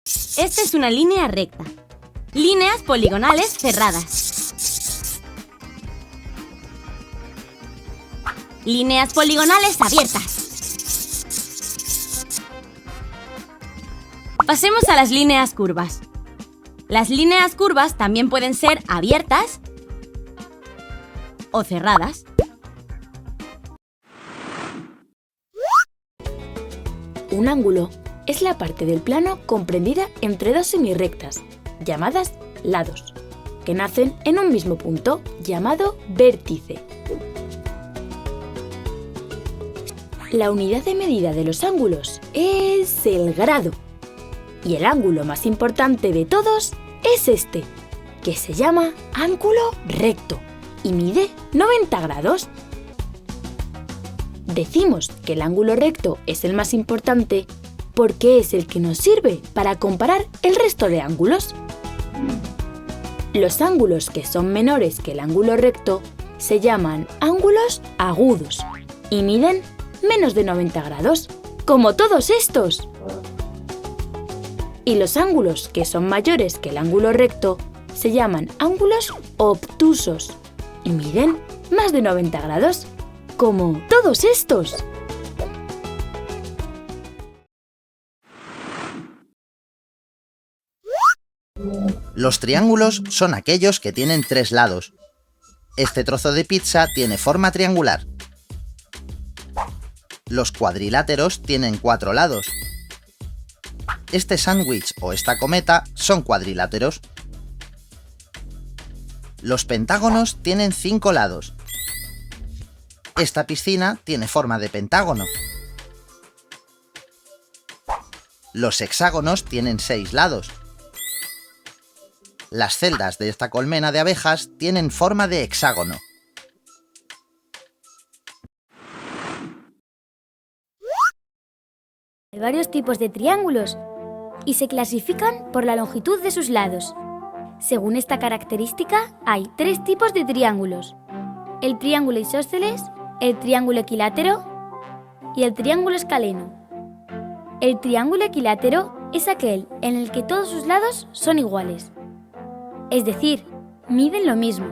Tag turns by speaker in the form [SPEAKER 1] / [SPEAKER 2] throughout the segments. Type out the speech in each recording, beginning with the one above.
[SPEAKER 1] Esta es una línea recta. Líneas poligonales cerradas. Líneas poligonales abiertas. Pasemos a las líneas curvas. Las líneas curvas también pueden ser abiertas o cerradas.
[SPEAKER 2] Un ángulo es la parte del plano comprendida entre dos semirrectas, llamadas lados, que nacen en un mismo punto, llamado vértice. La unidad de medida de los ángulos es el grado. Y el ángulo más importante de todos es este, que se llama ángulo recto y mide 90 grados. Decimos que el ángulo recto es el más importante porque es el que nos sirve para comparar el resto de ángulos. Los ángulos que son menores que el ángulo recto se llaman ángulos agudos y miden menos de 90 grados, como todos estos. Y los ángulos que son mayores que el ángulo recto se llaman ángulos obtusos y miden más de 90 grados, como todos estos.
[SPEAKER 3] Los triángulos son aquellos que tienen 3 lados. Este trozo de pizza tiene forma triangular. Los cuadriláteros tienen 4 lados. Este sándwich o esta cometa son cuadriláteros. Los pentágonos tienen 5 lados. Esta piscina tiene forma de pentágono. Los hexágonos tienen 6 lados. Las celdas de esta colmena de abejas tienen forma de hexágono.
[SPEAKER 4] Hay varios tipos de triángulos y se clasifican por la longitud de sus lados. Según esta característica, hay 3 tipos de triángulos: el triángulo isósceles, el triángulo equilátero y el triángulo escaleno. El triángulo equilátero es aquel en el que todos sus lados son iguales, es decir, miden lo mismo.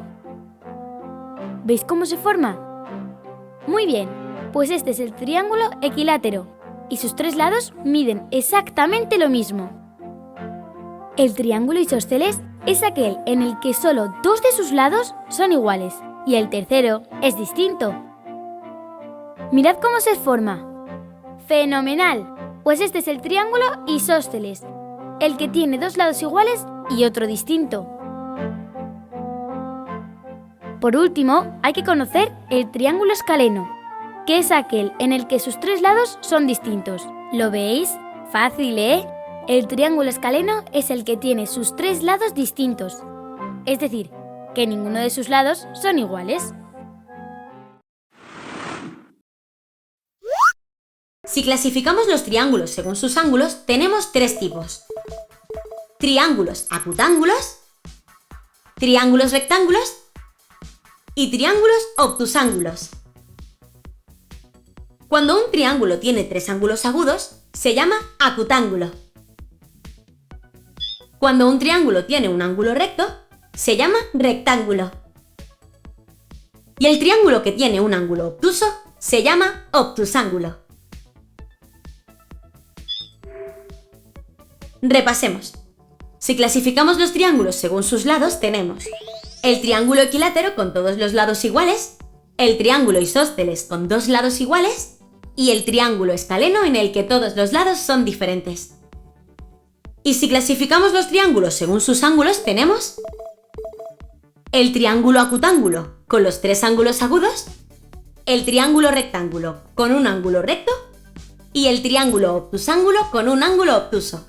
[SPEAKER 4] ¿Veis cómo se forma? Muy bien, pues este es el triángulo equilátero y sus 3 lados miden exactamente lo mismo. El triángulo isósceles es aquel en el que solo 2 de sus lados son iguales y el tercero es distinto. Mirad cómo se forma. ¡Fenomenal! Pues este es el triángulo isósceles, el que tiene 2 lados iguales y otro distinto. Por último, hay que conocer el triángulo escaleno, que es aquel en el que sus 3 lados son distintos. ¿Lo veis? Fácil, ¿eh? El triángulo escaleno es el que tiene sus 3 lados distintos, es decir, que ninguno de sus lados son iguales.
[SPEAKER 1] Si clasificamos los triángulos según sus ángulos, tenemos 3 tipos: triángulos acutángulos, triángulos rectángulos y triángulos obtusángulos. Cuando un triángulo tiene 3 ángulos agudos, se llama acutángulo. Cuando un triángulo tiene un ángulo recto, se llama rectángulo. Y el triángulo que tiene un ángulo obtuso se llama obtusángulo. Repasemos. Si clasificamos los triángulos según sus lados, tenemos el triángulo equilátero con todos los lados iguales, el triángulo isósceles con 2 lados iguales y el triángulo escaleno en el que todos los lados son diferentes. Y si clasificamos los triángulos según sus ángulos, tenemos el triángulo acutángulo con los 3 ángulos agudos, el triángulo rectángulo con un ángulo recto y el triángulo obtusángulo con un ángulo obtuso.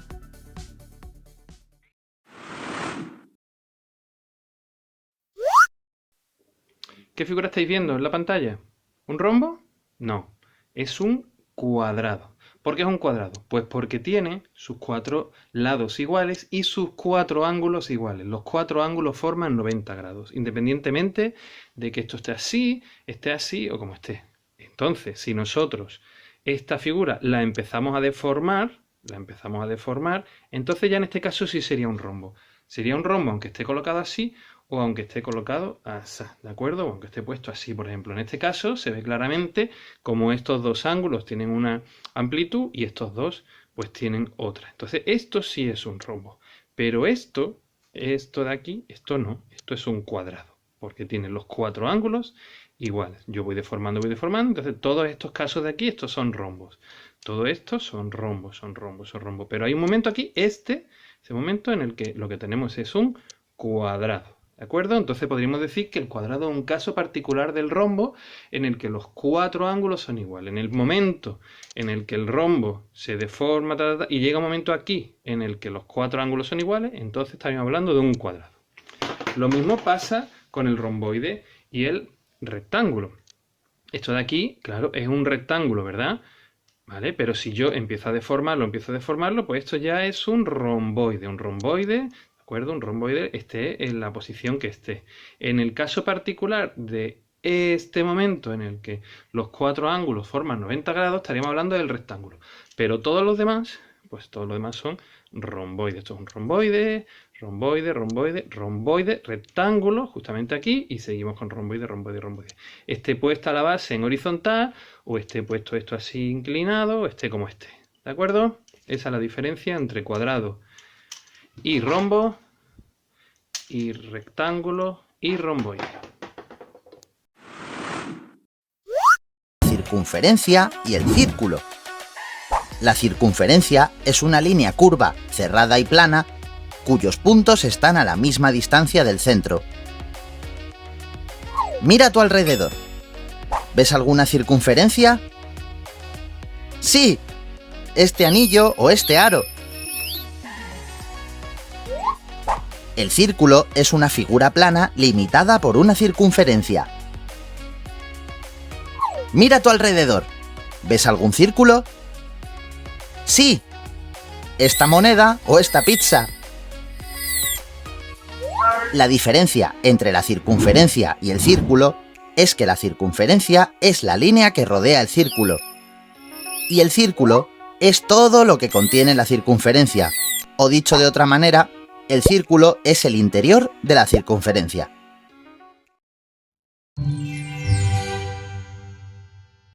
[SPEAKER 5] ¿Qué figura estáis viendo en la pantalla? ¿Un rombo? No, es un cuadrado. ¿Por qué es un cuadrado? Pues porque tiene sus 4 lados iguales y sus 4 ángulos iguales. Los 4 ángulos forman 90 grados, independientemente de que esto esté así o como esté. Entonces, si nosotros esta figura la empezamos a deformar, la empezamos a deformar, entonces ya en este caso sí sería un rombo. Sería un rombo aunque esté colocado así o aunque esté colocado así, ¿de acuerdo? O aunque esté puesto así, por ejemplo. En este caso se ve claramente como estos dos ángulos tienen una amplitud y estos dos pues tienen otra. Entonces esto sí es un rombo. Pero esto de aquí, esto no, esto es un cuadrado, porque tiene los 4 ángulos iguales. Yo voy deformando, entonces todos estos casos de aquí, estos son rombos. Todo esto son rombos. Pero hay un momento aquí, ese momento en el que lo que tenemos es un cuadrado. ¿De acuerdo? Entonces podríamos decir que el cuadrado es un caso particular del rombo en el que los 4 ángulos son iguales. En el momento en el que el rombo se deforma y llega un momento aquí en el que los 4 ángulos son iguales, entonces estaríamos hablando de un cuadrado. Lo mismo pasa con el romboide y el rectángulo. Esto de aquí, claro, es un rectángulo, ¿verdad? ¿Vale? Pero si yo empiezo a deformarlo, pues esto ya es un romboide. Un romboide, ¿de acuerdo? Un romboide esté en la posición que esté. En el caso particular de este momento en el que los 4 ángulos forman 90 grados, estaríamos hablando del rectángulo. Pero todos los demás, pues todos los demás son romboides. Esto es un romboide, romboide, rectángulo, justamente aquí, y seguimos con romboide. Esté puesta la base en horizontal, o esté puesto esto así inclinado, o esté como esté. ¿De acuerdo? Esa es la diferencia entre cuadrado y rombo, y rectángulo y romboide.
[SPEAKER 3] Circunferencia y el círculo. La circunferencia es una línea curva, cerrada y plana, cuyos puntos están a la misma distancia del centro. Mira a tu alrededor. ¿Ves alguna circunferencia? ¡Sí! Este anillo o este aro. El círculo es una figura plana limitada por una circunferencia. Mira a tu alrededor. ¿Ves algún círculo? ¡Sí! Esta moneda o esta pizza. La diferencia entre la circunferencia y el círculo es que la circunferencia es la línea que rodea el círculo y el círculo es todo lo que contiene la circunferencia, o dicho de otra manera, el círculo es el interior de la circunferencia.